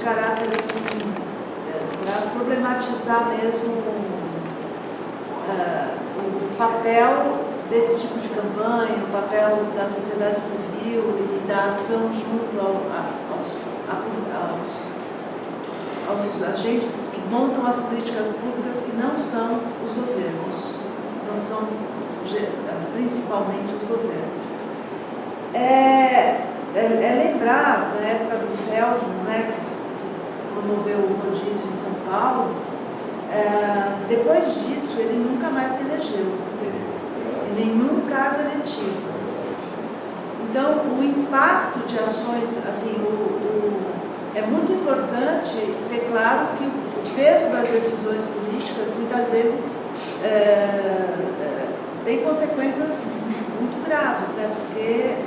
caráter assim, para problematizar mesmo o papel desse tipo de campanha, o papel da sociedade civil e da ação junto aos agentes que montam as políticas públicas, que não são os governos, não são principalmente os governos. Lembrar da época do Feldman, né, que promoveu o rodízio em São Paulo. Depois disso ele nunca mais se elegeu em nenhum cargo eletivo. Então o impacto de ações, assim, é muito importante ter claro que o peso das decisões políticas muitas vezes tem consequências muito graves, né? Porque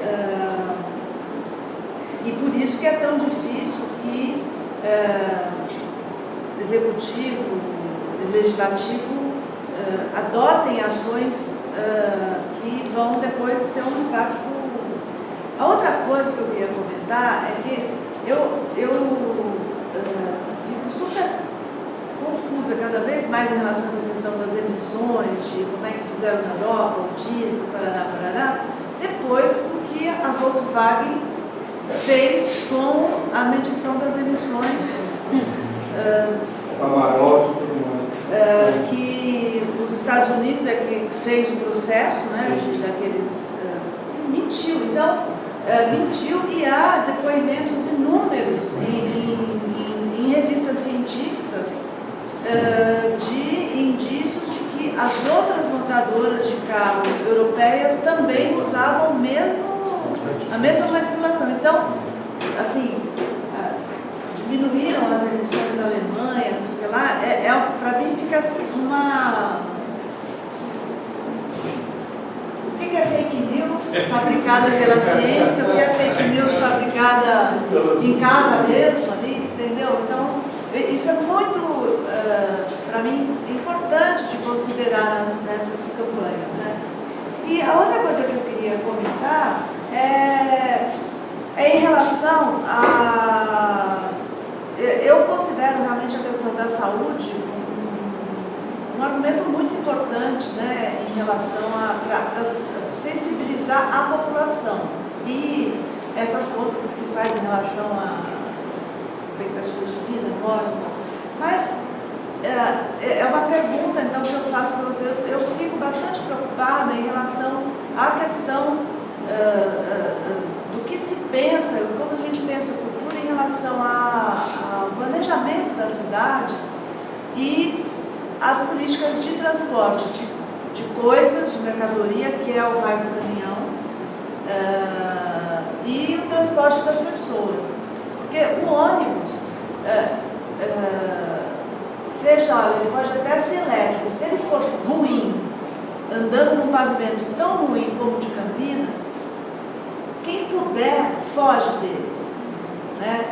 e por isso que é tão difícil que executivo e legislativo adotem ações que vão depois ter um impacto. A outra coisa que eu queria comentar é que eu fico super confusa cada vez mais em relação a essa questão das emissões, de como é que fizeram na Europa, o diesel, parará, depois do que a Volkswagen fez com a medição das emissões que os Estados Unidos é que fez o processo, né, daqueles que mentiu. Então, mentiu, e há depoimentos inúmeros em revistas científicas de indícios de que as outras montadoras de carro europeias também usavam a mesma manipulação. Então, assim, diminuíram as emissões na Alemanha, não sei o que lá. Para mim fica assim O que é fake news fabricada pela ciência, o que é fake news fabricada em casa mesmo, ali, entendeu? Então, isso é muito, para mim, importante de considerar nessas campanhas, né? E a outra coisa que eu queria comentar é em relação a... Eu considero realmente a questão da saúde um argumento muito importante, né, em relação a sensibilizar a população. E essas contas que se faz em relação a expectativa de vida, mortes, mas é uma pergunta, então, que eu faço para você. Eu fico bastante preocupada em relação à questão do que se pensa, como a gente pensa o futuro em relação ao planejamento da cidade e as políticas de transporte, de coisas, de mercadoria, que é o raio do caminhão, e o transporte das pessoas. Porque o ônibus, ele pode até ser elétrico, se ele for ruim, andando num pavimento tão ruim como o de Campinas, quem puder, foge dele, né?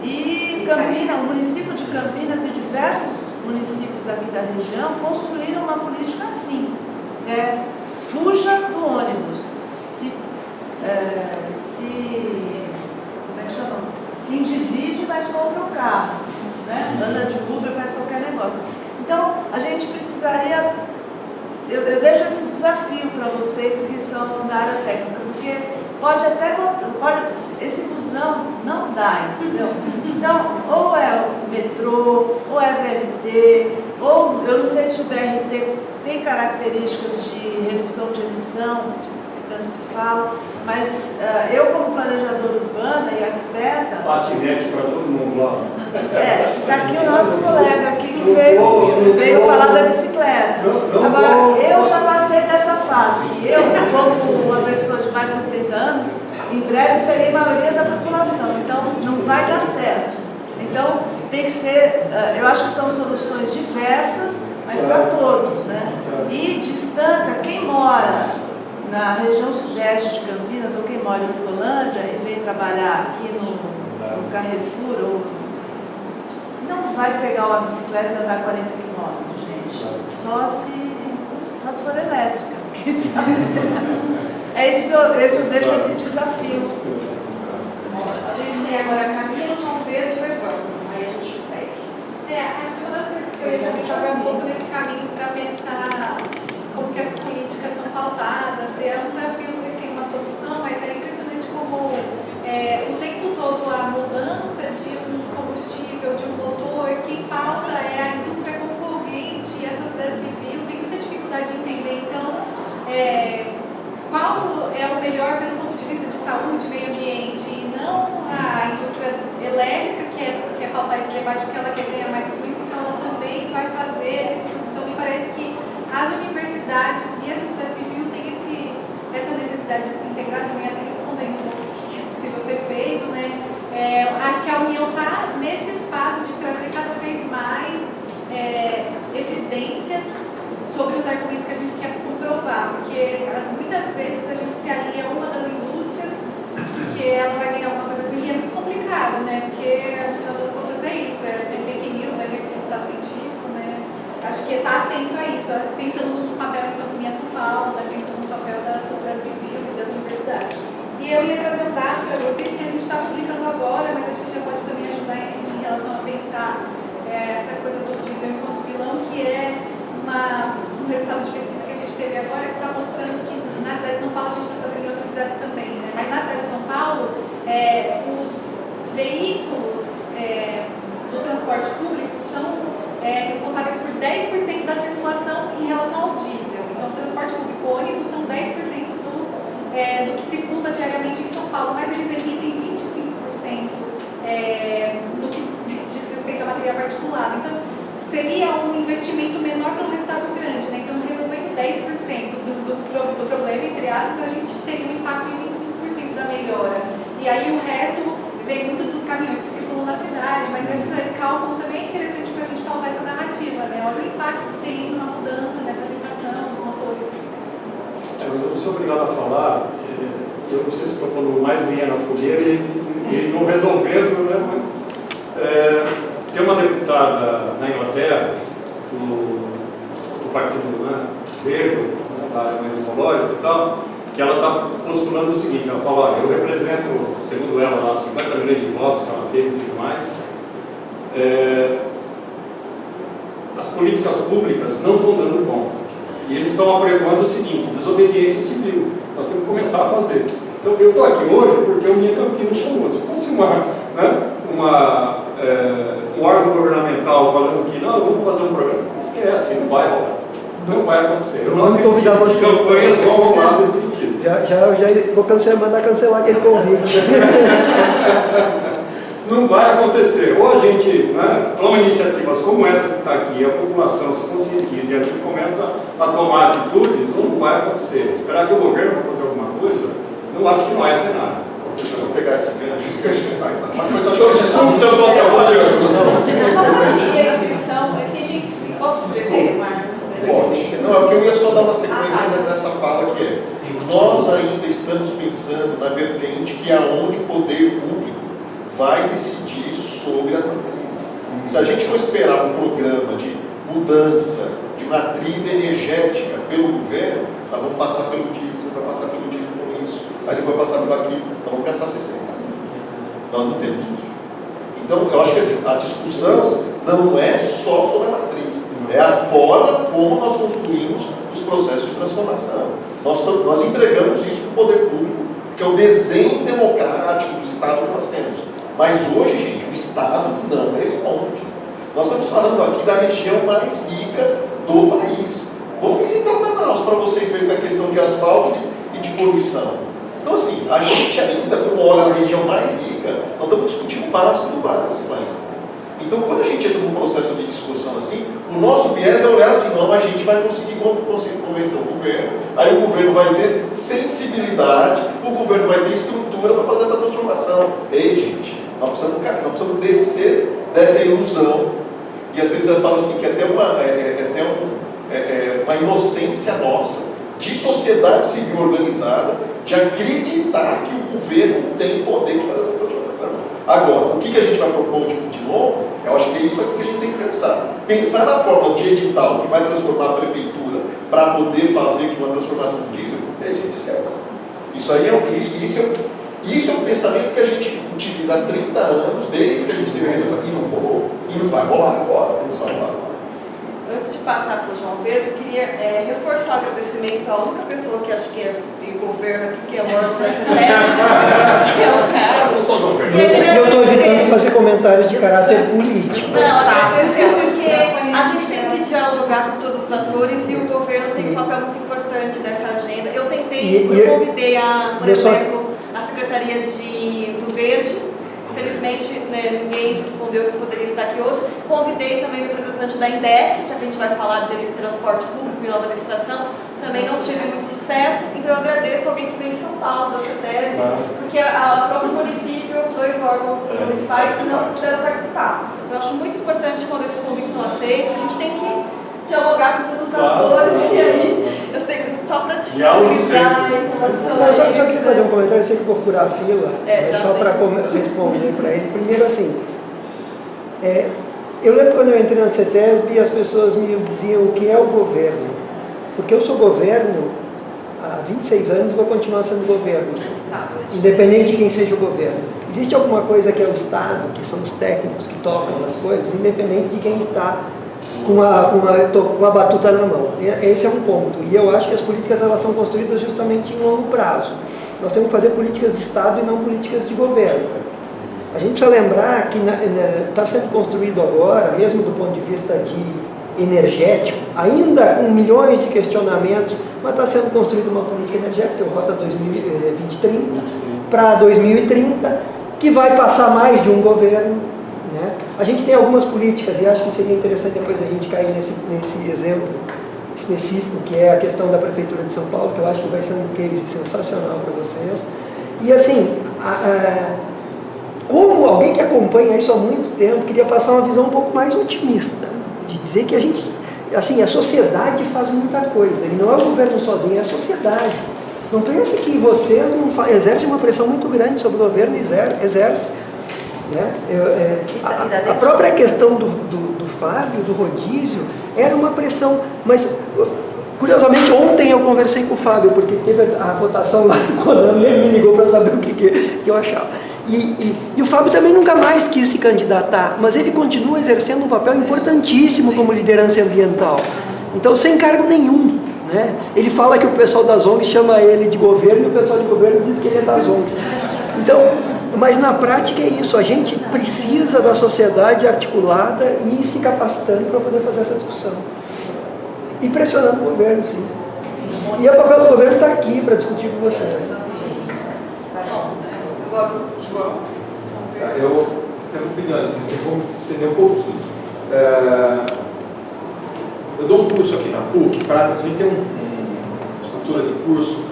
E Campinas, o município de Campinas e diversos municípios aqui da região construíram uma política assim, né? Fuja do ônibus, como é que chama? Se individe, mas compra um carro, né? Anda de Uber, faz qualquer negócio. Então, a gente precisaria, eu deixo esse desafio para vocês que são da área técnica, porque esse busão não dá, entendeu? Então, ou é o metrô, ou é VLT, ou eu não sei se o BRT tem características de redução de emissão, que tanto se fala, mas eu, como planejadora urbana e arquiteta... Patinete para todo mundo lá. Está aqui o nosso colega aqui que veio falar da bicicleta. Agora, eu já passei dessa fase. Eu, como uma pessoa de mais de 60 anos, em breve serei maioria da população. Então, não vai dar certo. Então, tem que ser... eu acho que são soluções diversas, mas para todos, né? E distância, quem mora na região sudeste de Campinas, ou quem mora em Hortolândia e vem trabalhar aqui no Carrefour, não vai pegar uma bicicleta e andar 40 km, gente. Só se for elétrica, quem sabe? É isso que eu deixo esse desafio. A gente tem agora Camilo, João Pedro e Evandro. que eu ia jogar um pouco nesse caminho para pensar como que as políticas são pautadas. E é um desafio, vocês têm uma solução, mas é impressionante como o tempo todo a mudança de um combustível, de um motor, quem pauta é a indústria concorrente e a sociedade civil, tem muita dificuldade de entender. Então, qual é o melhor pelo ponto de vista de saúde, meio ambiente, e não a indústria elétrica que é pautar esse debate porque ela quer ganhar mais com isso, então ela também vai fazer esse discurso. Então me parece que as universidades e a sociedade civil têm essa necessidade de se integrar também, até respondendo um pouco o que é possível ser feito, né? Acho que a União está nesse espaço de trazer cada vez mais evidências sobre os argumentos que a gente quer comprovar, porque muitas vezes a gente se alia a uma das indústrias porque ela vai ganhar alguma coisa com ele, e é muito complicado, né? Porque, no final das contas, é isso, é fake news, é resultado científico, né? Acho que está atento a isso, pensando no papel da economia São Paulo, né? Pensando no papel da sociedade civil e das universidades. E eu ia trazer um dado para vocês que a gente está publicando agora, mas acho que já pode também ajudar em relação a pensar essa coisa do diesel enquanto vilão, que é um resultado de pesquisa que a gente teve agora, que está mostrando que na cidade de São Paulo, a gente está fazendo em outras cidades também, né? Mas na cidade de São Paulo, os veículos do transporte público são responsáveis por 10% da circulação em relação ao diesel. Então, o transporte público ônibus são 10% do que circula diariamente em São Paulo, mas eles emitem 25% no que diz respeito à bateria particulada. Então, seria um investimento menor para um resultado grande, né? Então, resolvendo 10% do problema, entre aspas, a gente teria um impacto em 25% da melhora. E aí o resto vem muito dos caminhões que circulam na cidade, mas esse cálculo também é interessante para a gente pautar essa narrativa, né? Olha o impacto que tem numa mudança nessa licitação dos motores. Eu vou ser obrigado a falar, eu não sei se estou pondo mais linha na fogueira e não resolvendo, né? Tem uma deputada na Inglaterra, do Partido Verde, da área mais ecológica e tal, que ela está postulando o seguinte, ela fala, olha, eu represento, segundo ela, lá, 50 milhões de votos que ela teve e tudo mais. As políticas públicas não estão dando conta. E eles estão apregoando o seguinte, desobediência civil. Nós temos que começar a fazer. Então, eu estou aqui hoje porque o Minha Campinas chamou. Se fosse um órgão governamental falando que não, vamos fazer um programa, esquece, não vai rolar. Não vai acontecer. Eu não acredito que as campanhas vão rolar nesse sentido. Já vou mandar cancelar aquele convite. Não vai acontecer. Ou a gente toma iniciativas como essa que está aqui, a população se conscientiza e a gente começa a tomar atitudes, ou não vai acontecer. Esperar que o governo vá fazer alguma coisa, não acho que não é cenário. Professor, eu vou pegar esse gancho. Uma coisa eu assumo seu essa Posso escrever, Marcos? Pode. Não, é que eu ia só dar uma sequência nessa fala que nós ainda estamos pensando na vertente que é onde o poder público vai decidir sobre as matrizes. Se a gente for esperar um programa de mudança de matriz energética pelo governo, nós vamos passar pelo diesel, vai passar pelo diesel com isso, aí depois vai passar pelo aquilo, nós vamos gastar 60 anos. Nós não temos isso. Então, eu acho que assim, a discussão não é só sobre a matriz, é a forma como nós construímos os processos de transformação. Nós entregamos isso para o poder público, que é o desenho democrático do Estado que nós temos. Mas hoje, gente, o Estado não responde. Nós estamos falando aqui da região mais rica do país. Vamos visitar Manaus para vocês verem que é questão de asfalto e de poluição. Então, assim, a gente ainda, como olha na região mais rica, nós estamos discutindo o básico do básico ainda. Então, quando a gente entra num processo de discussão assim, o nosso viés é olhar assim, não, a gente vai conseguir convencer o governo, aí o governo vai ter sensibilidade, o governo vai ter estrutura para fazer essa transformação. Ei, gente, nós precisamos descer dessa ilusão, e às vezes eu falo assim, que é até uma inocência nossa, de sociedade civil organizada, de acreditar que o governo tem poder de fazer essa transformação. Agora, o que a gente vai propor de novo, eu acho que é isso aqui que a gente tem que pensar. Pensar na forma de edital que vai transformar a prefeitura para poder fazer aqui uma transformação do diesel, aí a gente esquece. Isso é um pensamento que a gente utiliza há 30 anos, desde que a gente teve a e não rolou, e não vai rolar agora, não vai rolar. passar para o João Verde, eu queria reforçar o agradecimento à única pessoa que acho que é do governo aqui, que é o órgão da CETESB, que é o Carlos. Eu sou governo. Eu estou evitando fazer comentários de caráter político. Não, agradecer porque a gente tem que dialogar com todos os atores e o governo tem um papel muito importante nessa agenda. Eu convidei, por exemplo, a Secretaria do Verde. Infelizmente, né, ninguém respondeu que poderia estar aqui hoje. Convidei também o representante da INDEC, já que a gente vai falar de transporte público e nova licitação. Também não tive muito sucesso, então eu agradeço alguém que vem de São Paulo, da CETESB, porque o próprio município, 2 órgãos municipais que não puderam participar. Eu acho muito importante quando esses convites são aceitos, a gente tem que dialogar com todos os atores, e aí eu sei que só para te tranquilizar em relação a Só queria fazer um comentário, eu sei que vou furar a fila, só para responder para ele. Primeiro, assim, eu lembro quando eu entrei na CETESB, as pessoas me diziam o que é o governo. Porque eu sou governo há 26 anos e vou continuar sendo governo, independente de quem seja o governo. Existe alguma coisa que é o Estado, que são os técnicos que tocam as coisas, independente de quem está com a batuta na mão. Esse é um ponto. E eu acho que as políticas elas são construídas justamente em longo prazo. Nós temos que fazer políticas de Estado e não políticas de governo. A gente precisa lembrar que está sendo construído agora, mesmo do ponto de vista energético, ainda com milhões de questionamentos, mas está sendo construída uma política energética, o Rota 2030, para 2030, que vai passar mais de um governo, né? A gente tem algumas políticas, e acho que seria interessante depois a gente cair nesse exemplo específico, que é a questão da Prefeitura de São Paulo, que eu acho que vai ser um case sensacional para vocês. E assim, como alguém que acompanha isso há muito tempo, queria passar uma visão um pouco mais otimista, de dizer que a sociedade faz muita coisa, e não é o governo sozinho, é a sociedade. Não pense que vocês não exercem uma pressão muito grande sobre o governo, exerce. Né? A própria questão do Fábio, do rodízio, era uma pressão, mas curiosamente ontem eu conversei com o Fábio, porque teve a votação lá do Conan, ele me ligou para saber o que eu achava. E o Fábio também nunca mais quis se candidatar, mas ele continua exercendo um papel importantíssimo como liderança ambiental. Então, sem cargo nenhum. Né? Ele fala que o pessoal das ONGs chama ele de governo e o pessoal de governo diz que ele é das ONGs. Então, mas na prática é isso, a gente precisa da sociedade articulada e se capacitando para poder fazer essa discussão. E pressionando o governo, sim. E o papel do governo está aqui para discutir com vocês. João. Eu tenho opiniões, assim, vamos entender um pouquinho. Eu dou um curso aqui na PUC, a gente tem uma estrutura de curso,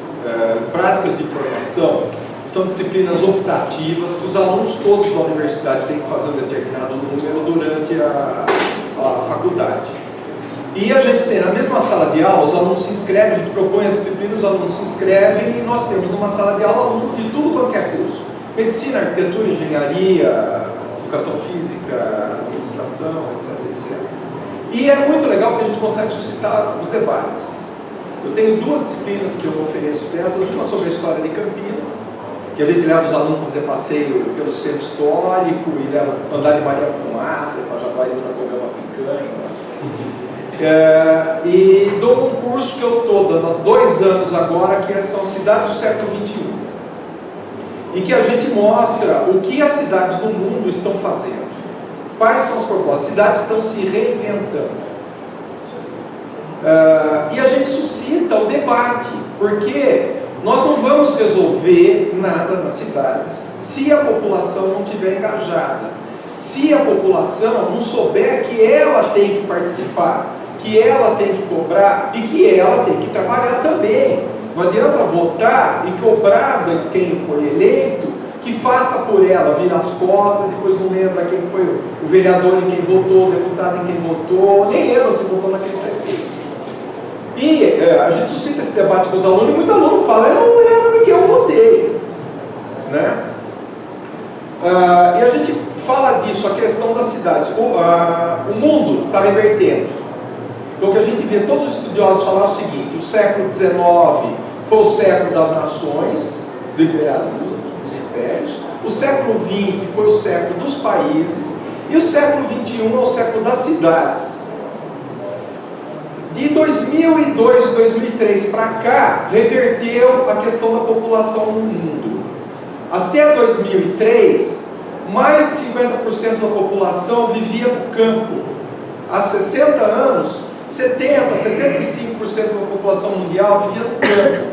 práticas de formação, que são disciplinas optativas que os alunos todos da universidade têm que fazer um determinado número durante a faculdade. E a gente tem na mesma sala de aula, os alunos se inscrevem, a gente propõe a disciplina, os alunos se inscrevem e nós temos numa sala de aula aluno de tudo quanto é curso. Medicina, arquitetura, engenharia, educação física, administração, etc. E é muito legal porque a gente consegue suscitar os debates. Eu tenho 2 disciplinas que eu ofereço dessas, uma sobre a história de Campinas, que a gente leva os alunos para fazer passeio pelo centro histórico e leva andar de Maria Fumaça, para Jaguariúna comer uma picanha. E dou um curso que eu estou dando há 2 anos agora, que são cidades do século XXI. E que a gente mostra o que as cidades do mundo estão fazendo. Quais são as propostas? As cidades estão se reinventando. E a gente suscita o debate, porque nós não vamos resolver nada nas cidades se a população não estiver engajada. Se a população não souber que ela tem que participar, que ela tem que cobrar e que ela tem que trabalhar também. Não adianta votar e cobrar de quem foi eleito que faça por ela, vira as costas, depois não lembra quem foi o vereador em quem votou, o deputado em quem votou, nem lembra se votou naquele prefeito. E a gente suscita esse debate com os alunos e muito aluno fala, eu não lembro em quem eu votei. Né? E a gente fala disso, a questão das cidades. O mundo está revertendo. Então o que a gente vê, todos os estudiosos falar o seguinte, o século XIX foi o século das nações, do imperialismo, dos impérios, o século XX foi o século dos países, e o século XXI é o século das cidades. De 2002, 2003 para cá, reverteu a questão da população no mundo. Até 2003, mais de 50% da população vivia no campo. Há 60 anos, 70%, 75% da população mundial vivia no campo.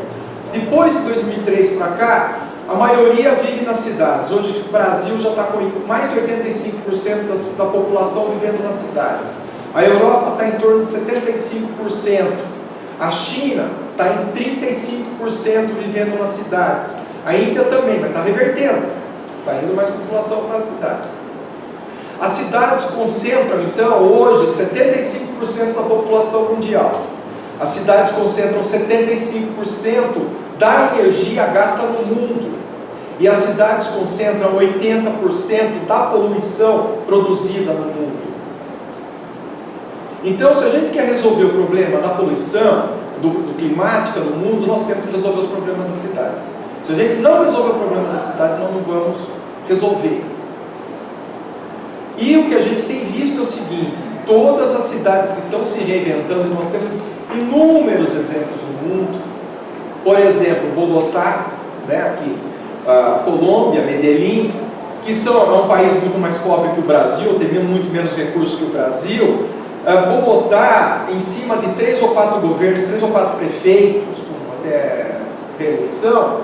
Depois de 2003 para cá, a maioria vive nas cidades. Hoje o Brasil já está com mais de 85% da população vivendo nas cidades. A Europa está em torno de 75%. A China está em 35% vivendo nas cidades. A Índia também, mas está revertendo. Está indo mais população para as cidades. As cidades concentram, então, hoje, 75% da população mundial. As cidades concentram 75% da energia gasta no mundo. E as cidades concentram 80% da poluição produzida no mundo. Então, se a gente quer resolver o problema da poluição, do climática no mundo, nós temos que resolver os problemas das cidades. Se a gente não resolver o problema da cidade, nós não vamos resolver. E o que a gente tem visto é o seguinte: todas as cidades que estão se reinventando, nós temos inúmeros exemplos no mundo. Por exemplo, Bogotá, né, aqui, a Colômbia, Medellín, que é um país muito mais pobre que o Brasil, tem muito menos recursos que o Brasil. Bogotá, em cima de 3 ou 4 governos, 3 ou 4 prefeitos, com até reeleição,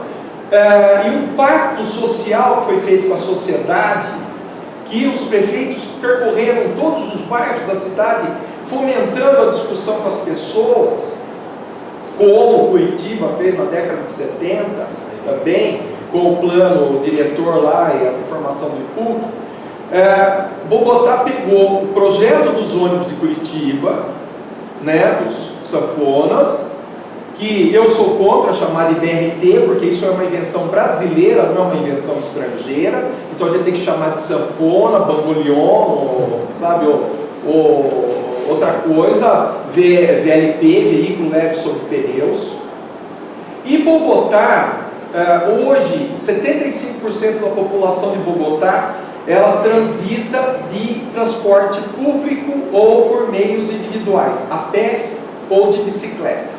e um pacto social que foi feito com a sociedade, que os prefeitos percorreram todos os bairros da cidade, fomentando a discussão com as pessoas, como Curitiba fez na década de 70, também, com o plano diretor lá e a formação do IPUC. Bogotá pegou o projeto dos ônibus de Curitiba, né, dos sanfonas, que eu sou contra chamar de BRT, porque isso é uma invenção brasileira, não é uma invenção estrangeira. Então a gente tem que chamar de sanfona, bandoleon, sabe, ou outra coisa, VLP, veículo leve sobre pneus. E Bogotá, hoje, 75% da população de Bogotá, ela transita de transporte público ou por meios individuais, a pé ou de bicicleta.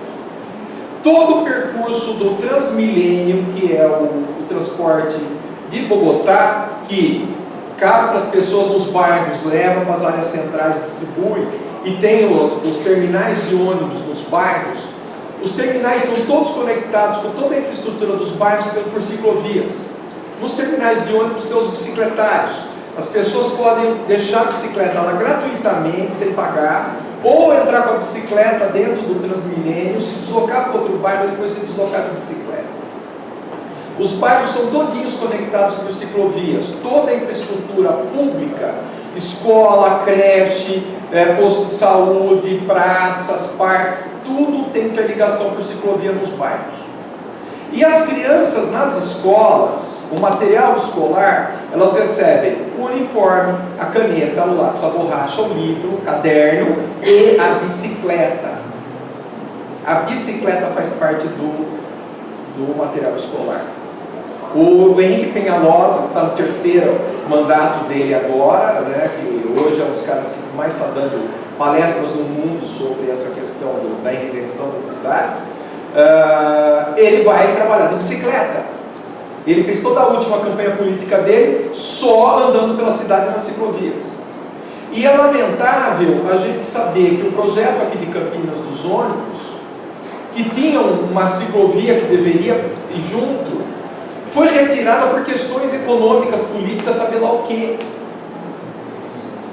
Todo o percurso do Transmilênio, que é o transporte de Bogotá, que capta as pessoas nos bairros, leva para as áreas centrais, distribui, e tem os terminais de ônibus nos bairros. Os terminais são todos conectados com toda a infraestrutura dos bairros por ciclovias. Nos terminais de ônibus tem os bicicletários. As pessoas podem deixar a bicicleta lá gratuitamente, sem pagar, ou entrar com a bicicleta dentro do Transmilênio, se deslocar para outro bairro e depois se deslocar de bicicleta. Os bairros são todinhos conectados por ciclovias. Toda a infraestrutura pública, escola, creche, posto de saúde, praças, parques, tudo tem interligação por ciclovia nos bairros. E as crianças nas escolas, o material escolar, elas recebem o uniforme, a caneta, o lápis, a borracha, o livro, o caderno e a bicicleta. A bicicleta faz parte do material escolar. O Henrique Penhalosa, que está no 3º mandato dele agora, né, que hoje é um dos caras que mais está dando palestras no mundo sobre essa questão da reinvenção das cidades, ele vai trabalhar de bicicleta. Ele fez toda a última campanha política dele só andando pela cidade nas ciclovias. E é lamentável a gente saber que o projeto aqui de Campinas dos ônibus, que tinha uma ciclovia que deveria ir junto, foi retirada por questões econômicas, políticas, sabe lá o quê.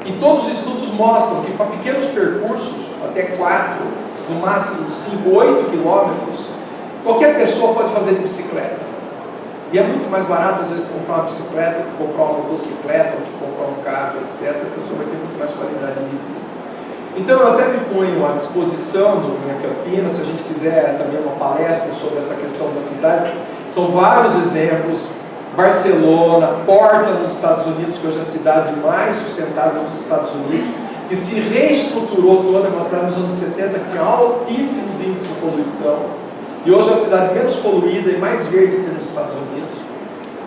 E todos os estudos mostram que para pequenos percursos, até 4, no máximo 5, 8 quilômetros, qualquer pessoa pode fazer de bicicleta. E é muito mais barato, às vezes, comprar uma bicicleta, do que comprar uma motocicleta, do que comprar um carro, etc. A pessoa vai ter muito mais qualidade de vida. Então, eu até me ponho à disposição do Minha Campinas, se a gente quiser também uma palestra sobre essa questão das cidades. São vários exemplos. Barcelona, Portland nos Estados Unidos, que hoje é a cidade mais sustentável dos Estados Unidos, que se reestruturou toda, uma cidade nos anos 70 que tinha altíssimos índices de poluição. E hoje é a cidade menos poluída e mais verde que tem nos Estados Unidos.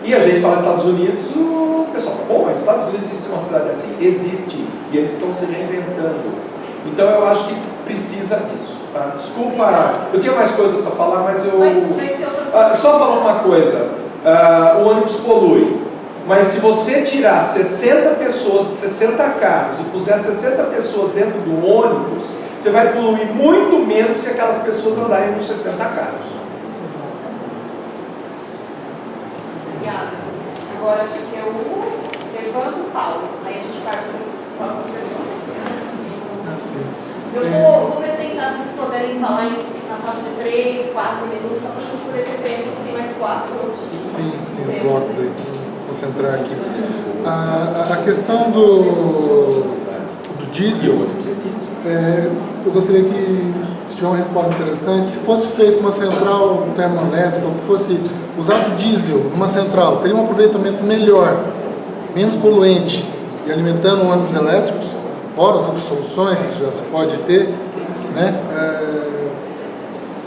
E a gente fala Estados Unidos, o pessoal fala, bom, mas Estados Unidos existe uma cidade assim? Existe. E eles estão se reinventando. Então eu acho que precisa disso. Tá? Desculpa, eu tinha mais coisa para falar, mas eu... Vai ter outras Só falar uma coisa, o ônibus polui, mas se você tirar 60 pessoas de 60 carros e puser 60 pessoas dentro do ônibus, você vai poluir muito menos que aquelas pessoas andarem nos 60 carros. Obrigada. Agora acho que é o Evandro Paulo. Aí a gente parte para as concessões. Eu vou tentar, se vocês puderem falar na faixa de 3, 4 minutos, só para a gente poder ter tempo, tem mais 4. Sim, os blocos aí. Vou concentrar aqui. A questão do diesel, eu gostaria que, se tiver uma resposta interessante, se fosse feita uma central termoelétrica, ou que fosse usado diesel numa central, teria um aproveitamento melhor, menos poluente, e alimentando ônibus elétricos, fora as outras soluções que já se pode ter, né?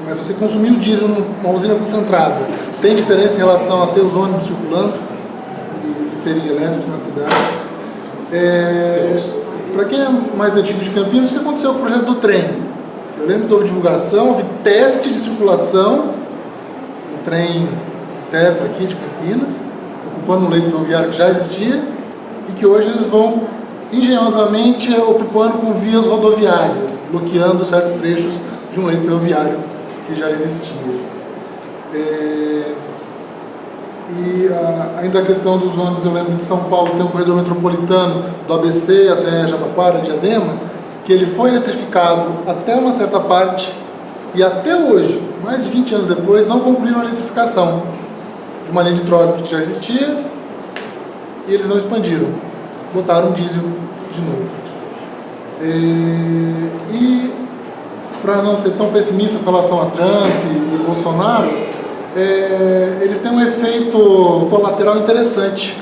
Mas você consumir o diesel numa usina concentrada, tem diferença em relação a ter os ônibus circulando, que seriam elétricos na cidade. Para quem é mais antigo de Campinas, o que aconteceu com o projeto do trem? Eu lembro que houve divulgação, houve teste de circulação, um trem interno aqui de Campinas, ocupando um leito ferroviário que já existia, e que hoje eles vão engenhosamente ocupando com vias rodoviárias, bloqueando certos trechos de um leito ferroviário que já existia. Ainda a questão dos ônibus, eu lembro de São Paulo, tem um corredor metropolitano do ABC até Jabaquara, Diadema, que ele foi eletrificado até uma certa parte e até hoje, mais de 20 anos depois, não concluíram a eletrificação de uma linha de trólebus que já existia e eles não expandiram. Botaram diesel de novo. E para não ser tão pessimista com relação a Trump e Bolsonaro, eles têm um efeito colateral interessante.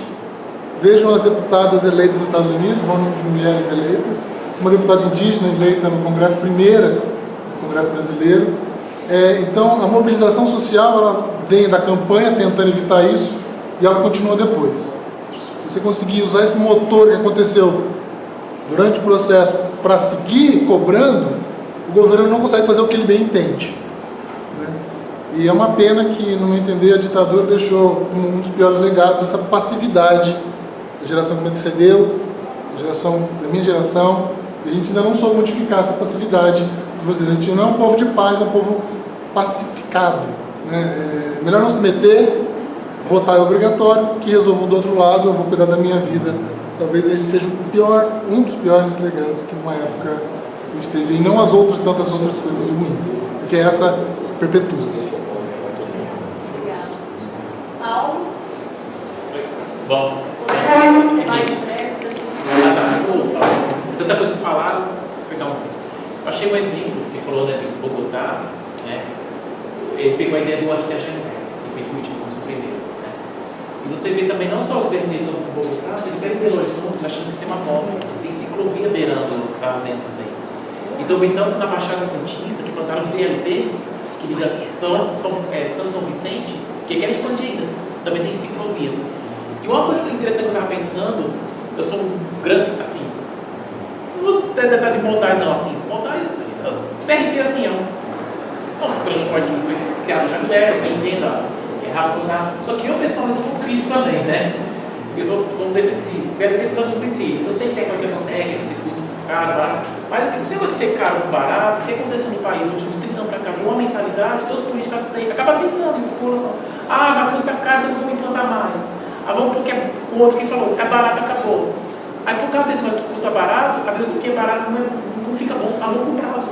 Vejam as deputadas eleitas nos Estados Unidos, o número de mulheres eleitas, uma deputada indígena eleita no Congresso, primeira no Congresso brasileiro. Então, a mobilização social ela vem da campanha tentando evitar isso e ela continua depois. Você conseguir usar esse motor que aconteceu durante o processo para seguir cobrando, o governo não consegue fazer o que ele bem entende, né? E é uma pena que, no meu entender, a ditadura deixou um dos piores legados essa passividade da geração que me antecedeu, da minha geração, e a gente ainda não soube modificar essa passividade dos brasileiros. A gente não é um povo de paz, é um povo pacificado, né? Melhor não se meter. Votar é obrigatório, que resolvo do outro lado, eu vou cuidar da minha vida. Talvez esse seja um dos piores legados que uma época a gente teve, e não as outras, tantas outras coisas ruins, porque essa perpetua-se. Paulo? Bom, tanta coisa para falar, vou pegar um. Eu achei um exemplo, ele falou, né, de Bogotá, né? Ele pegou a ideia do arquiteto que foi Curitiba como seu primeiro. E você vê também não só os BRT estão com Bogotá, você vê em Belo Horizonte, nós chamamos de sistema móvel, tem ciclovia beirando, está vendo também. E também tanto na Baixada Santista, que plantaram o VLT, que liga São Vicente, que quer expandir ainda, também tem ciclovia. E uma coisa interessante que eu estava pensando, eu sou um grande, assim, não vou tentar de Motais não, assim, Motais, BRT assim, é um transporte que foi criado já eu entendo, só que eu pessoalmente sou um crítico também, né? Eu sou um defensor de VLT transmitrir. Eu sei que tem aquela questão técnica, se custa caro, mas esse negócio de ser caro ou barato, o que aconteceu no país nos últimos 30 anos para cá? Uma mentalidade, todos os políticos acabam aceitando a população. Vai custar caro, então não vou implantar mais. Vamos porque o outro que falou, é barato, acabou. Aí por causa desse negócio que custa barato, a vida do que é barato não fica bom a longo prazo.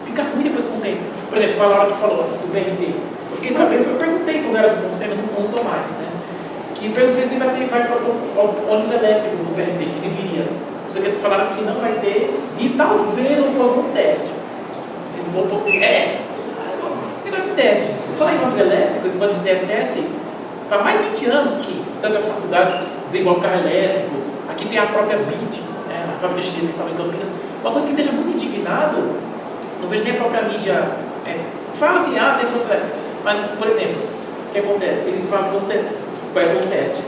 Fica ruim depois com o tempo. Por exemplo, a Laura que falou do BRT. Eu fiquei sabendo, eu perguntei quando era do conselho, não contou mais, né? Que perguntei se vai para o ônibus elétrico no BRT, que deveria. Você quer falar que não vai ter, e talvez algum teste. Esse negócio de teste. Eu falei em ônibus elétrico, esse negócio de teste, faz mais de 20 anos que tantas faculdades desenvolvem carro elétrico. Aqui tem a própria BIT, né, a fábrica chinesa que estava em Campinas. Uma coisa que me deixa muito indignado, não vejo nem a própria mídia. Fala assim, tem sua. Mas, por exemplo, o que acontece? Eles falam que vai para um teste.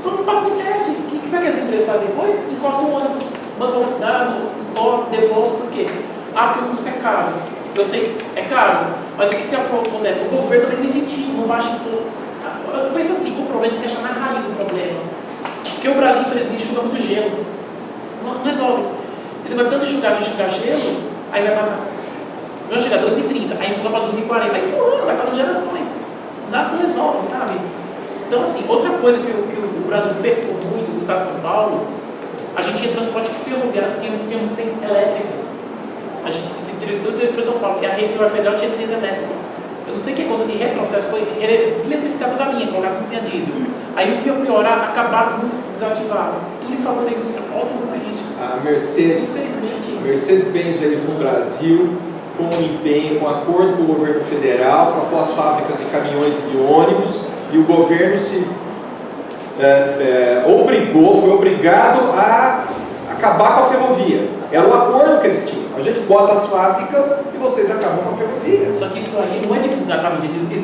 Só não passa de teste. O que sabe que as empresas fazem depois? Encosta um ônibus, manda para a cidade, encosta, devolve, por quê? Porque o custo é caro. Eu sei, é caro, mas o que acontece? O governo também não incentiva, não baixa imposto. Eu penso assim, o problema é que achar na raiz o problema. Porque o Brasil, infelizmente, enxuga muito gelo. Não resolve. Você vai tanto enxugar gelo, aí vai passar. Vai chegar 2030, aí empurra para 2040, aí vai passando gerações. Nada se resolve, sabe? Então, assim, outra coisa que o Brasil pecou muito, o estado de São Paulo, a gente tinha transporte ferroviário, tínhamos trens elétricos. A gente, do São Paulo, e a Rede Federal tinha trens elétricos. Eu não sei que coisa de retrocesso, foi deseletrificar toda a linha, colocar tudo em diesel. Aí o pior, acabaram com muito desativado. Tudo em favor da indústria automobilística. A Mercedes-Benz veio para o Brasil com empenho, com acordo com o governo federal, para pôr as fábricas de caminhões e de ônibus, e o governo se foi obrigado a acabar com a ferrovia. Era o acordo que eles tinham. A gente bota as fábricas e vocês acabam com a ferrovia. Só que isso aí não é divulgado para a mídia, eles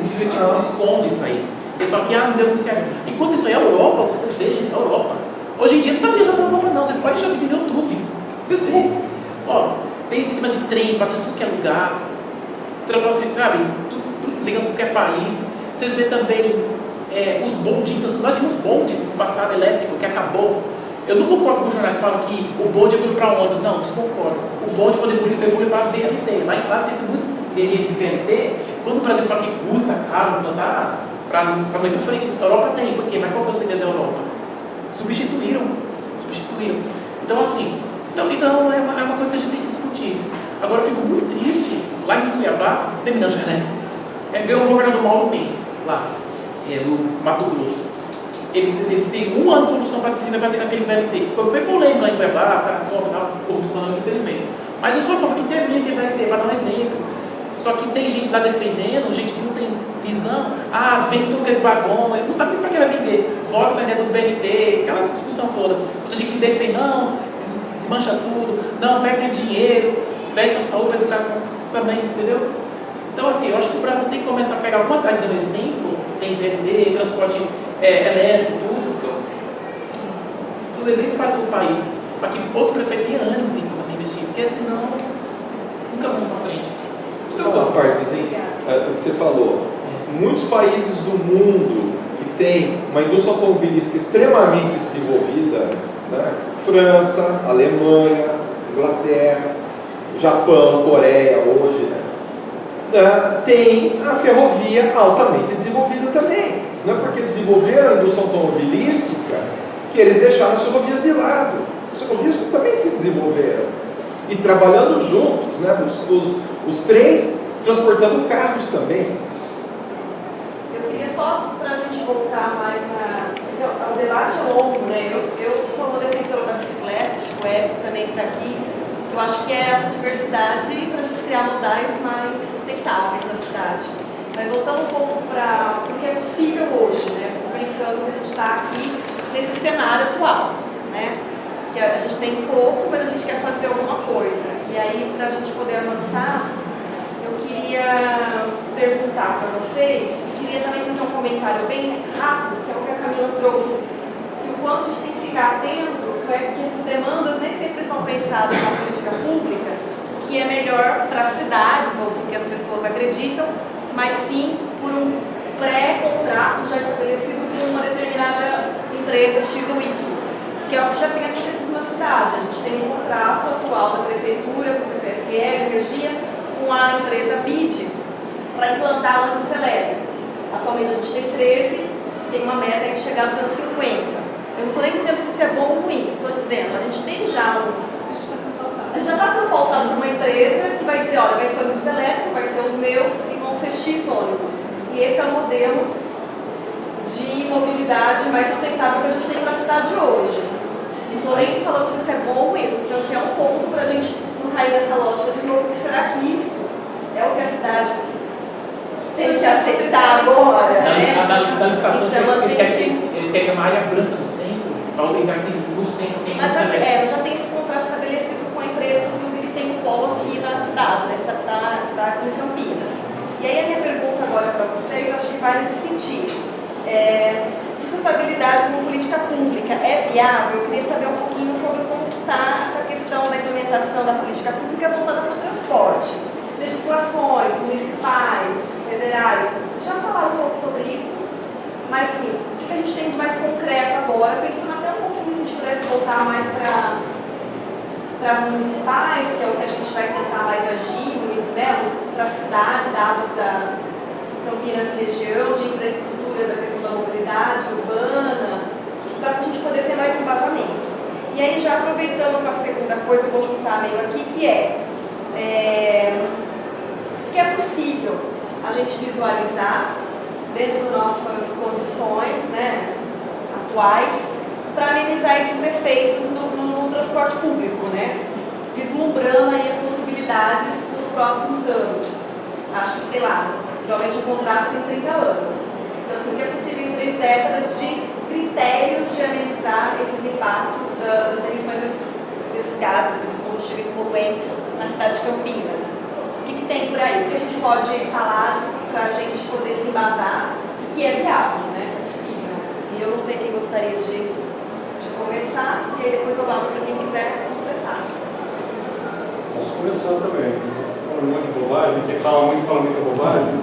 escondem isso aí. Eles falam que não deu certo. Enquanto isso aí é a Europa, vocês vejam, a Europa. Hoje em dia não precisa viajar para a Europa não, vocês podem deixar vídeo no YouTube. Vocês veem. Ó, tem sistema de trem, passa em tudo que é lugar. Sabe? Tudo liga a qualquer país. Vocês veem também os bondinhos. Nós tínhamos bondes no passado elétrico que acabou. Eu não concordo com os jornais que falam que o bonde evoluiu para ônibus. Não, desconcordo. O bonde pode evoluir para VLT. Lá tem muitos teorias de VLT. Quando o Brasil fala que custa caro implantar, para não ir para frente, a Europa tem. Por quê? Mas qual foi o segredo da Europa? Substituíram. Então, assim, é uma coisa que a gente tem que discutir. Agora, eu fico muito triste, lá em Cuiabá, terminando já, né? Meu governador Mauro Mendes, lá, no Mato Grosso. Eles têm 1 ano de solução para decidir fazer aquele VLT, que foi polêmico lá em Cuiabá, corrupção, infelizmente. Mas eu sou a favor que termine aquele VLT, para dar um exemplo. Só que tem gente lá defendendo, gente que não tem visão. Vende tudo aqueles vagões, não sabe para que vai vender. Volta com a ideia do BRT, aquela discussão toda. Outra gente que defende, não, desmancha tudo, não, perde dinheiro, investe para saúde, para educação também, entendeu? Então, assim, eu acho que o Brasil tem que começar a pegar algumas cidades dando exemplo, tem VLT, transporte elétrico, tudo exemplo para todo o país, para que outros prefeitos tenham ânimo de começar a investir, porque senão nunca vamos para frente. Uma partezinha, o que você falou, muitos países do mundo que tem uma indústria automobilística extremamente desenvolvida, né? França, Alemanha, Inglaterra, Japão, Coreia hoje, né? Tem a ferrovia altamente desenvolvida também. Não é porque desenvolveram a indústria automobilística que eles deixaram as ferrovias de lado. As ferrovias também se desenvolveram. E trabalhando juntos, né? Os trens transportando carros também. Eu queria só, para a gente voltar mais o debate é longo, né? Eu sou uma defensora da bicicleta, o Hélio também está aqui. Eu acho que é essa diversidade para a gente criar modais mais sustentáveis na cidade. Mas voltando um pouco para o que é possível hoje, né? Fico pensando que a gente está aqui nesse cenário atual, né? Que a gente tem pouco, mas a gente quer fazer alguma coisa. E aí, para a gente poder avançar, eu queria perguntar para vocês, e queria também fazer um comentário bem rápido, que é o que a Camila trouxe, que o quanto a gente tem que ficar atento, que essas demandas nem sempre são pensadas na política pública, que é melhor para as cidades, ou porque as pessoas acreditam, mas sim por um pré-contrato já estabelecido com uma determinada empresa X ou Y. Que é o que já tem acontecido na cidade. A gente tem um contrato atual da prefeitura, com o CPFL, Energia, com a empresa BID, para implantar ônibus elétricos. Atualmente a gente tem 13, tem uma meta de chegar aos anos 50. Eu não estou nem dizendo se isso é bom ou ruim, estou dizendo, a gente tem já a gente já está sendo pautado por uma empresa que vai dizer, olha, vai ser ônibus elétrico, vai ser os meus e vão ser X ônibus. E esse é o modelo de mobilidade mais sustentável que a gente tem para a cidade hoje. Não estou nem falando se isso é bom ou isso, estou dizendo que é um ponto para a gente não cair nessa lógica de novo, que será que isso é o que a cidade tem que aceitar agora? Na licitação, então, eles querem que uma área branca no centro, para orientar que no centro tem mas já tem esse contrato estabelecido com a empresa, que inclusive tem um polo aqui na cidade, né? Está aqui em Campinas. E aí a minha pergunta agora para vocês, acho que vai nesse sentido. Sustentabilidade como política pública é viável? Eu queria saber um pouquinho sobre como está essa questão da implementação da política pública voltada para o transporte. legislações municipais, federais. Vocês já falaram um pouco sobre isso, mas assim, o que a gente tem de mais concreto agora, pensando até um pouquinho se a gente pudesse voltar mais para as municipais, que é o que a gente vai tentar mais agir, né, para a cidade, dados da Campinas região, de infraestrutura, da questão da mobilidade urbana, para a gente poder ter mais embasamento. E aí, já aproveitando para a segunda coisa, eu vou juntar meio aqui, que é possível a gente visualizar, dentro das nossas condições, né, atuais, para amenizar esses efeitos no transporte público, né? Vislumbrando aí as possibilidades nos próximos anos. Acho que, sei lá, realmente o contrato tem 30 anos. Então, assim, o que é possível em 3 décadas de critérios de amenizar esses impactos das emissões desses gases, desses combustíveis poluentes na cidade de Campinas? O que tem por aí? O que a gente pode falar para a gente poder se embasar e que é viável, né? É possível. E eu não sei quem gostaria de começar, e aí depois eu falo para quem quiser completar. Posso começar também. Fala um monte de bobagem, quem fala muita bobagem.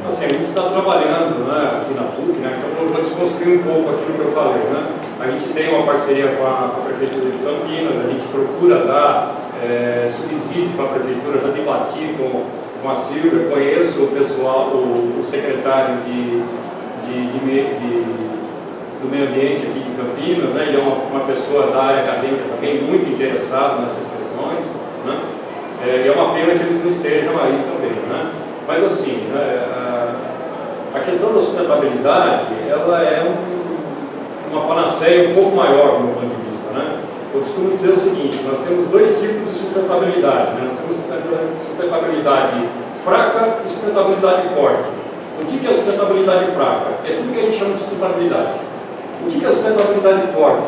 Assim, a gente está trabalhando, né, aqui na PUC, né, então eu vou desconstruir um pouco aquilo que eu falei. Né? A gente tem uma parceria com a Prefeitura de Campinas, a gente procura dar subsídio para a Prefeitura, já debati com a Silvia, conheço o pessoal, o secretário do meio ambiente aqui de Campinas, né? Ele é uma pessoa da área acadêmica também muito interessado nessas questões, né? E é uma pena que eles não estejam aí também, né? Mas assim, a questão da sustentabilidade, ela é uma panaceia um pouco maior do meu ponto de vista, né? Eu costumo dizer o seguinte: nós temos 2 tipos de sustentabilidade, né? Nós temos sustentabilidade fraca e sustentabilidade forte. O que é sustentabilidade fraca? É tudo que a gente chama de sustentabilidade. O que é sustentabilidade forte?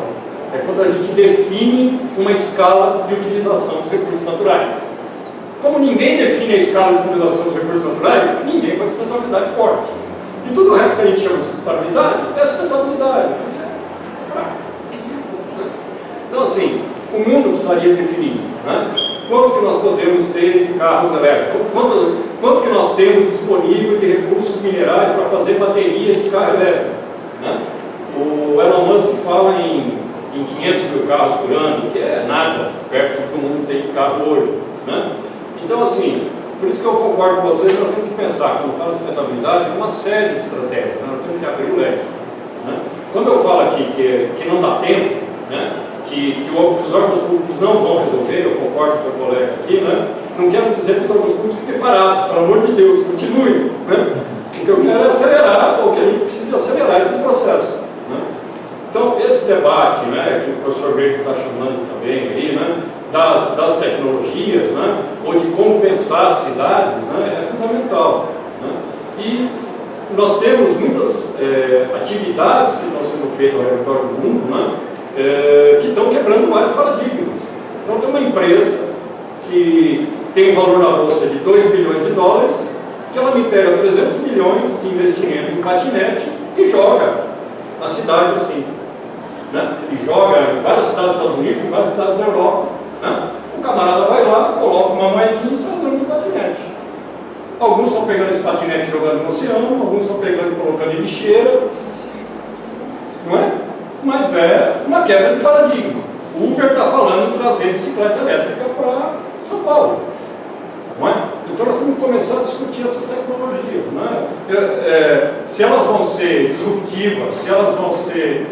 É quando a gente define uma escala de utilização dos recursos naturais. Como ninguém define a escala de utilização dos recursos naturais, ninguém faz sustentabilidade forte. E tudo o resto que a gente chama de sustentabilidade é sustentabilidade, mas é fraco. Então, assim, o mundo precisaria definir, né? Quanto que nós podemos ter de carros elétricos, quanto que nós temos disponível de recursos minerais para fazer bateria de carro elétrico, né? O Elon Musk fala em 500 mil carros por ano, que é nada perto do que o mundo tem de carro hoje, né? Então, assim, por isso que eu concordo com vocês, nós temos que pensar, quando fala de sustentabilidade, uma série de estratégias, né? Nós temos que abrir o leque, né? Quando eu falo aqui que não dá tempo, né? Que os órgãos públicos não vão resolver, eu concordo com o colega aqui, né? Não quero dizer que os órgãos públicos fiquem parados, pelo amor de Deus, continuem, né? O que eu quero é acelerar, ou que a gente precisa acelerar esse processo, né? Então, esse debate, né, que o professor Verde está chamando também aí, né, das tecnologias, né, ou de como pensar as cidades, né, é fundamental, né? E nós temos muitas atividades que estão sendo feitas ao redor do mundo, né, que estão quebrando vários paradigmas. Então, tem uma empresa que tem um valor na bolsa de 2 bilhões de dólares, que ela me pega 300 milhões de investimento em patinete e joga na cidade assim, né? Ele joga em várias cidades dos Estados Unidos, em várias cidades da Europa, né? O camarada vai lá, coloca uma moedinha e sai andando de patinete. Alguns estão pegando esse patinete e jogando no oceano, alguns estão pegando e colocando em lixeira, não é? Mas é uma quebra de paradigma. O Uber está falando em trazer bicicleta elétrica para São Paulo, não é? Então nós temos que começar a discutir essas tecnologias, né? Se elas vão ser disruptivas, se elas vão ser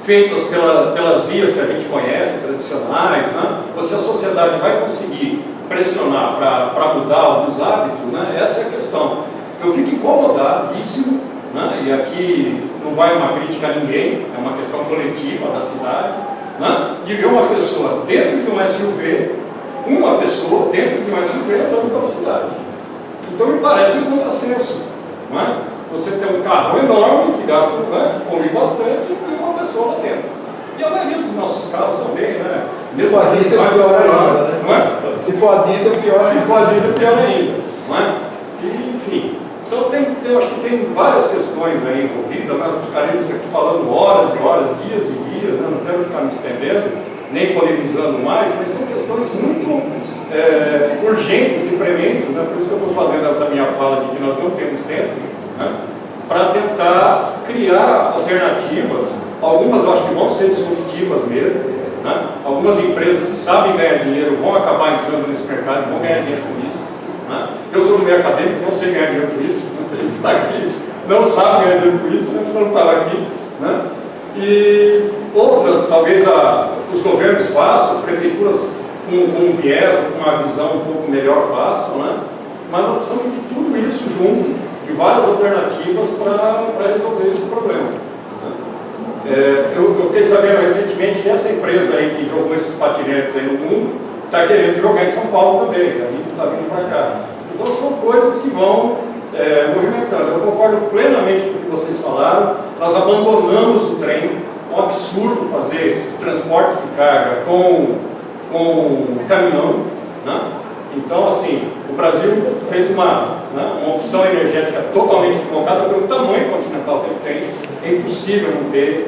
feitas pelas vias que a gente conhece, tradicionais, né? Ou se a sociedade vai conseguir pressionar para mudar alguns hábitos, né? Essa é a questão. Eu fico incomodadíssimo, né? E aqui não vai uma crítica a ninguém, é uma questão coletiva da cidade, né? De ver uma pessoa dentro de um SUV, andando pela cidade. Então me parece um contrassenso, não é? Você tem um carro enorme que gasta, né, que come bastante, e uma pessoa lá dentro. E a maioria dos nossos carros também, né? Se for a diesel, é pior ainda, né? Não é? Se for a diesel, pior ainda. Se for a diesel, pior ainda, não é? E, enfim, então eu acho que tem várias questões aí envolvidas, nós ficaremos aqui falando horas e horas, dias e dias, né? Não quero ficar me estendendo, nem polemizando mais, mas são questões muito urgentes e prementes, né? Por isso que eu estou fazendo essa minha fala de que nós não temos tempo, né? Para tentar criar alternativas. Algumas eu acho que vão ser disruptivas mesmo, né? Algumas empresas que sabem ganhar dinheiro vão acabar entrando nesse mercado e vão ganhar dinheiro com isso, né? Eu sou do meio acadêmico, não sei ganhar dinheiro com isso, a gente está aqui, não sabe ganhar dinheiro com isso, né? Senão não estava aqui, né? E outras, talvez os governos façam, as prefeituras com um viés, com uma visão um pouco melhor façam, né? Mas nós precisamos de tudo isso junto, de várias alternativas para resolver esse problema. Eu fiquei sabendo recentemente que essa empresa aí que jogou esses patinetes aí no mundo está querendo jogar em São Paulo também, está vindo para cá. Então são coisas que vão movimentando. Eu concordo plenamente com o que vocês falaram. Nós abandonamos o trem, é um absurdo fazer transporte de carga com caminhão, né? Então, assim, o Brasil fez uma opção energética totalmente equivocada pelo tamanho continental que ele tem. É impossível não ter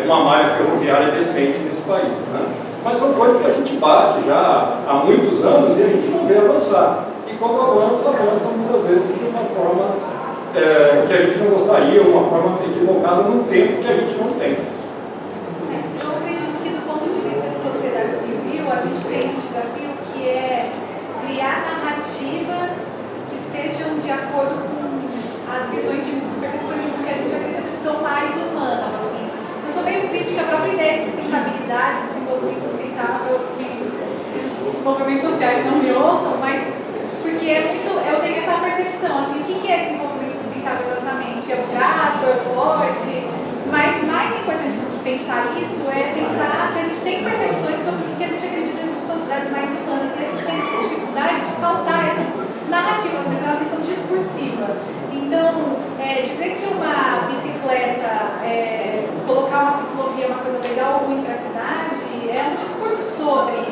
uma malha ferroviária decente nesse país, né? Mas são coisas que a gente bate já há muitos anos e a gente não vê avançar. E quando avança muitas vezes de uma forma que a gente não gostaria, uma forma equivocada num tempo que a gente não tem. Eu acredito que do ponto de vista de sociedade civil, a gente tem um desafio que é criar narrativas que estejam de acordo com as visões as percepções de mundo que a gente acredita que são mais humanas, assim. Eu sou meio crítica à própria ideia de sustentabilidade, desenvolvimento sustentável, assim, esses movimentos sociais não me ouçam, mas porque eu tenho essa percepção, assim, o que é desenvolvimento sustentável exatamente? É o gado, é o forte? Mas mais importante do que pensar isso é pensar que a gente tem percepções sobre o que a gente acredita que são cidades mais humanas e a gente tem dificuldade de pautar essas narrativas, mas é uma questão discursiva. Então, dizer que uma bicicleta, colocar uma ciclovia é uma coisa legal ou ruim para a cidade, é um discurso sobre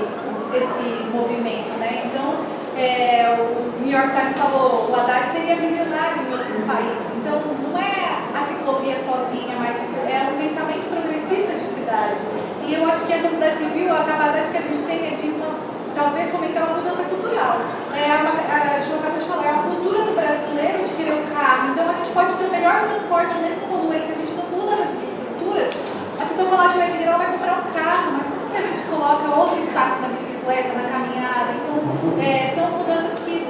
esse movimento, né? Então, o New York Times falou, o Haddad seria visionário em outro país. Então, não é a ciclovia sozinha, mas é um pensamento progressista de cidade. E eu acho que a sociedade civil, a capacidade que a gente tem é de talvez fomentar uma mudança cultural. A Ju acabou de falar, é uma cultura do brasileiro de querer um carro. Então, a gente pode ter o melhor transporte, o menos poluente. Se a gente não muda essas estruturas, a pessoa, quando ela tiver dinheiro, ela vai comprar um carro. Mas como que a gente coloca outro status na bicicleta, na caminhada? Então, são mudanças que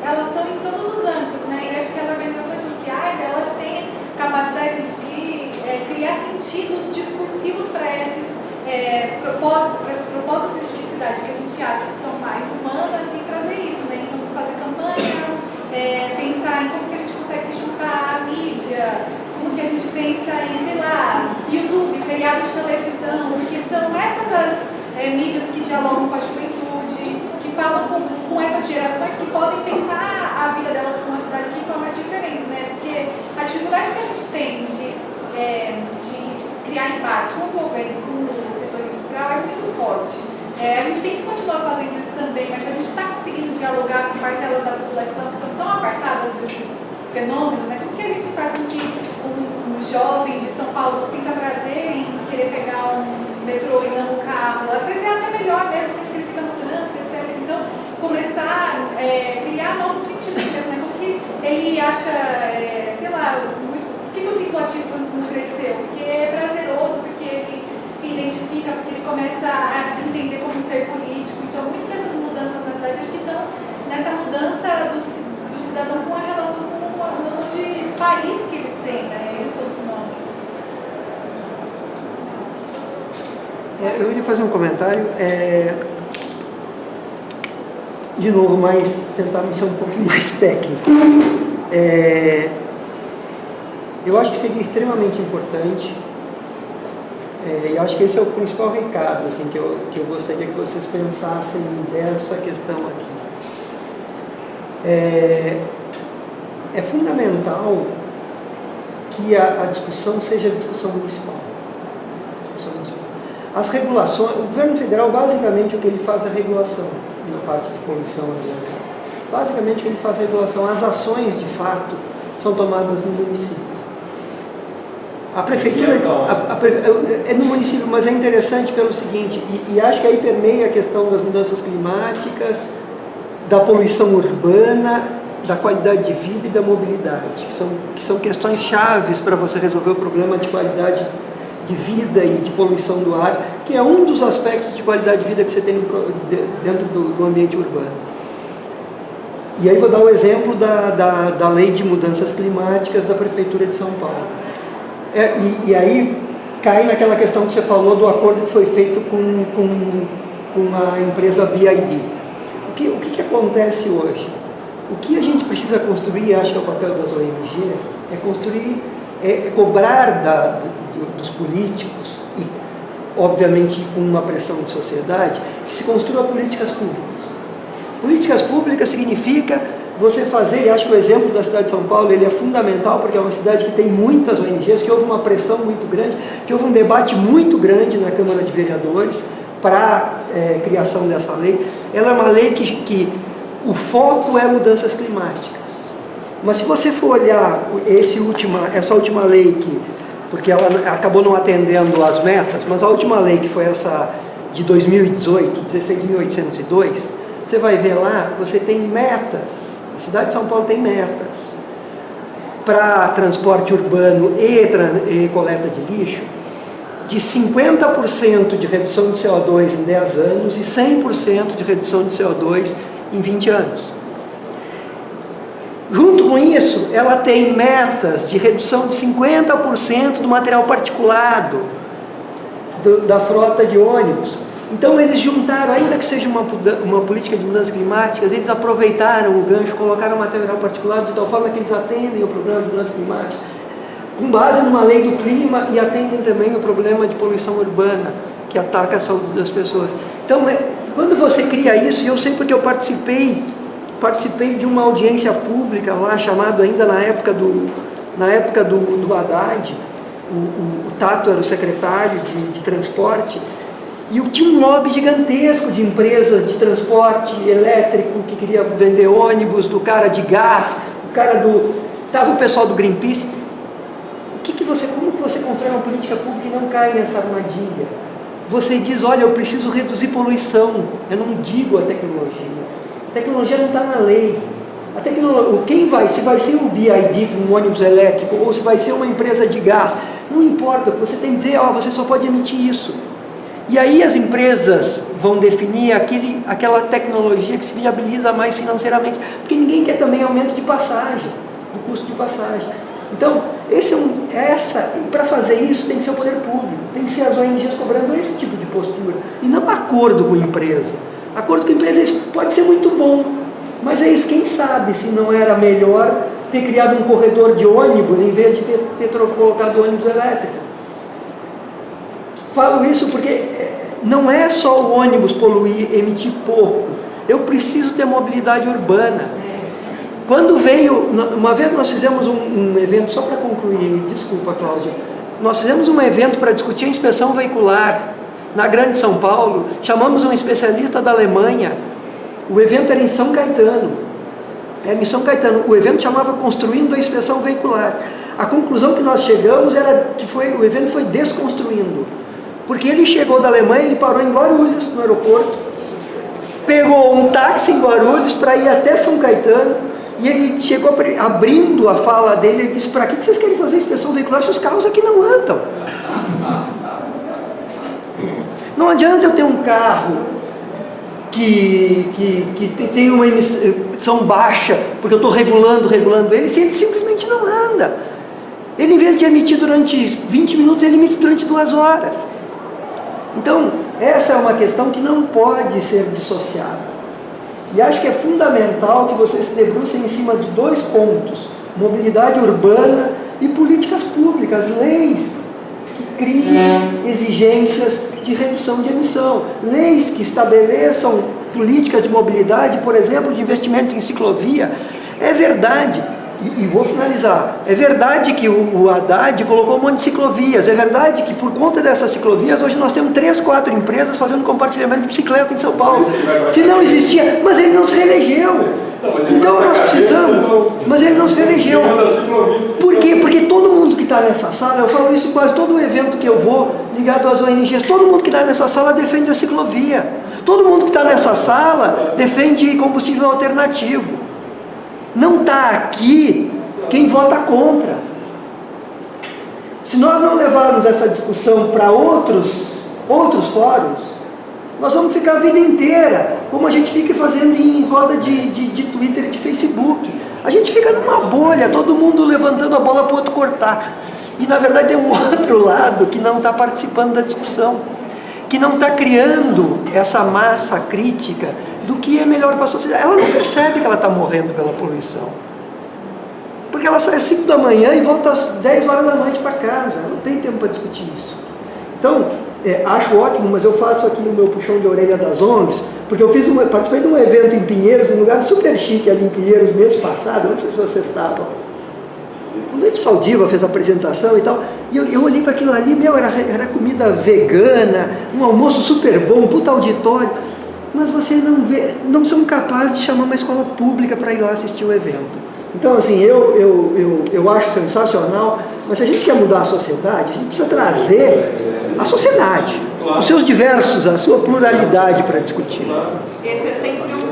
elas estão em todos os âmbitos, né? E acho que as organizações sociais, elas têm capacidade de criar sentidos discursivos para esses propósitos, para essas propostas de cidade que a gente acha que são mais humanas e trazer isso, né? Então, fazer campanha, pensar em como que a gente consegue se juntar à mídia, como que a gente pensa em, sei lá, YouTube, seriado de televisão, porque são essas as mídias que dialogam com a juventude, que falam com essas gerações que podem pensar a vida delas com a cidade de formas diferentes, né? Porque a dificuldade que a gente tem de criar embates com o governo, com o setor industrial é muito forte. A gente tem que continuar fazendo isso também, mas se a gente está conseguindo dialogar com parcelas da população que estão tão apartadas desses fenômenos, né? Como que a gente faz com que um jovem de São Paulo sinta prazer em querer pegar um metrô e não um carro? Às vezes é até melhor mesmo, porque ele fica no trânsito, etc. Então, começar a criar novos sentidos mesmo, né? Como que ele acha, sei lá, por que o cicloativismo cresceu? Porque é prazeroso, porque ele se identifica, porque ele começa a se entender como um ser político. Então, muito dessas mudanças na cidade, acho que estão nessa mudança do cidadão com a relação com a noção de país que eles têm, né? Eles todos nós. Eu queria fazer um comentário, de novo, tentar ser um pouquinho mais técnico. Eu acho que seria extremamente importante, e acho que esse é o principal recado assim, que eu gostaria que vocês pensassem dessa questão aqui. É fundamental que a discussão seja a discussão municipal. As regulações, o governo federal, basicamente, o que ele faz é regulação, na parte de poluição ambiental. Basicamente, o que ele faz é regulação. As ações, de fato, são tomadas no município. A prefeitura é no município, mas é interessante pelo seguinte, e acho que aí permeia a questão das mudanças climáticas, da poluição urbana, da qualidade de vida e da mobilidade, que são questões chaves para você resolver o problema de qualidade de vida e de poluição do ar, que é um dos aspectos de qualidade de vida que você tem dentro do ambiente urbano. E aí vou dar o exemplo da Lei de Mudanças Climáticas da Prefeitura de São Paulo. E aí cai naquela questão que você falou do acordo que foi feito com a empresa BID. O que acontece hoje? O que a gente precisa construir, acho que é o papel das ONGs, é construir, cobrar dos políticos, e obviamente com uma pressão de sociedade, que se construa políticas públicas. Políticas públicas significa você fazer, e acho que o exemplo da cidade de São Paulo ele é fundamental, porque é uma cidade que tem muitas ONGs, que houve uma pressão muito grande, que houve um debate muito grande na Câmara de Vereadores para a criação dessa lei. Ela é uma lei que o foco é mudanças climáticas. Mas se você for olhar essa última lei, porque ela acabou não atendendo as metas, mas a última lei, que foi essa de 2018, 16.802, você vai ver lá, você tem metas, a cidade de São Paulo tem metas para transporte urbano e coleta de lixo, de 50% de redução de CO2 em 10 anos e 100% de redução de CO2 em 20 anos. Junto com isso, ela tem metas de redução de 50% do material particulado da frota de ônibus. Então eles juntaram, ainda que seja uma política de mudanças climáticas, eles aproveitaram o gancho, colocaram material particulado de tal forma que eles atendem o problema de mudança climática, com base numa lei do clima, e atendem também o problema de poluição urbana, que ataca a saúde das pessoas. Então, quando você cria isso, e eu sei porque eu participei de uma audiência pública lá, chamado ainda na época do Haddad, o Tato era o secretário de transporte, e tinha um lobby gigantesco de empresas de transporte elétrico que queria vender ônibus, do cara de gás, estava o pessoal do Greenpeace. Como que você constrói uma política pública e não cai nessa armadilha? Você diz, olha, eu preciso reduzir poluição, eu não digo a tecnologia. A tecnologia não está na lei. Se vai ser o BID com um ônibus elétrico, ou se vai ser uma empresa de gás, não importa, você tem que dizer, você só pode emitir isso. E aí as empresas vão definir aquela tecnologia que se viabiliza mais financeiramente, porque ninguém quer também aumento de passagem, do custo de passagem. Então, e para fazer isso tem que ser o poder público, tem que ser as ONGs cobrando esse tipo de postura, e não acordo com a empresa. Acordo com a empresa pode ser muito bom, mas é isso, quem sabe se não era melhor ter criado um corredor de ônibus em vez de ter colocado ônibus elétrico. Falo isso porque não é só o ônibus poluir, emitir pouco, eu preciso ter mobilidade urbana. Quando veio, uma vez nós fizemos um evento, só para concluir, desculpa Cláudia, nós fizemos um evento para discutir a inspeção veicular na Grande São Paulo, chamamos um especialista da Alemanha, o evento era em São Caetano, o evento chamava Construindo a Inspeção Veicular. A conclusão que nós chegamos era que o evento foi desconstruindo, porque ele chegou da Alemanha, ele parou em Guarulhos, no aeroporto, pegou um táxi em Guarulhos para ir até São Caetano, e ele chegou abrindo a fala dele, ele disse, para que vocês querem fazer inspeção veicular se os carros aqui não andam? Não adianta eu ter um carro que tem uma emissão baixa, porque eu estou regulando ele, se ele simplesmente não anda. Ele, em vez de emitir durante 20 minutos, ele emite durante 2 horas. Então, essa é uma questão que não pode ser dissociada. E acho que é fundamental que vocês se debrucem em cima de 2 pontos: mobilidade urbana e políticas públicas, leis que criem exigências de redução de emissão, leis que estabeleçam políticas de mobilidade, por exemplo, de investimentos em ciclovia. É verdade, E vou finalizar. É verdade que o Haddad colocou um monte de ciclovias. É verdade que por conta dessas ciclovias, hoje nós temos 3, 4 empresas fazendo compartilhamento de bicicleta em São Paulo. Se não existia, mas ele não se reelegeu. Então nós precisamos, mas ele não se reelegeu. Por quê? Porque todo mundo que está nessa sala, eu falo isso quase todo evento que eu vou, ligado às ONGs, todo mundo que está nessa sala defende a ciclovia. Todo mundo que está nessa sala defende combustível alternativo. Não está aqui quem vota contra. Se nós não levarmos essa discussão para outros fóruns, nós vamos ficar a vida inteira, como a gente fica fazendo em roda de Twitter e de Facebook. A gente fica numa bolha, todo mundo levantando a bola para o outro cortar. E na verdade tem um outro lado que não está participando da discussão, que não está criando essa massa crítica do que é melhor para a sociedade. Ela não percebe que ela está morrendo pela poluição. Porque ela sai às 5 da manhã e volta às 10 horas da noite para casa. Ela não tem tempo para discutir isso. Então, acho ótimo, mas eu faço aqui o meu puxão de orelha das ONGs, porque eu participei de um evento em Pinheiros, num lugar super chique ali em Pinheiros, mês passado, não sei se vocês estavam. O Leif Saldiva fez a apresentação e tal, e eu olhei para aquilo ali, era comida vegana, um almoço super bom, um puta auditório, mas você não são capazes de chamar uma escola pública para ir lá assistir o evento. Então, assim, eu acho sensacional, mas se a gente quer mudar a sociedade, a gente precisa trazer a sociedade, os seus diversos, a sua pluralidade para discutir. Esse é sempre um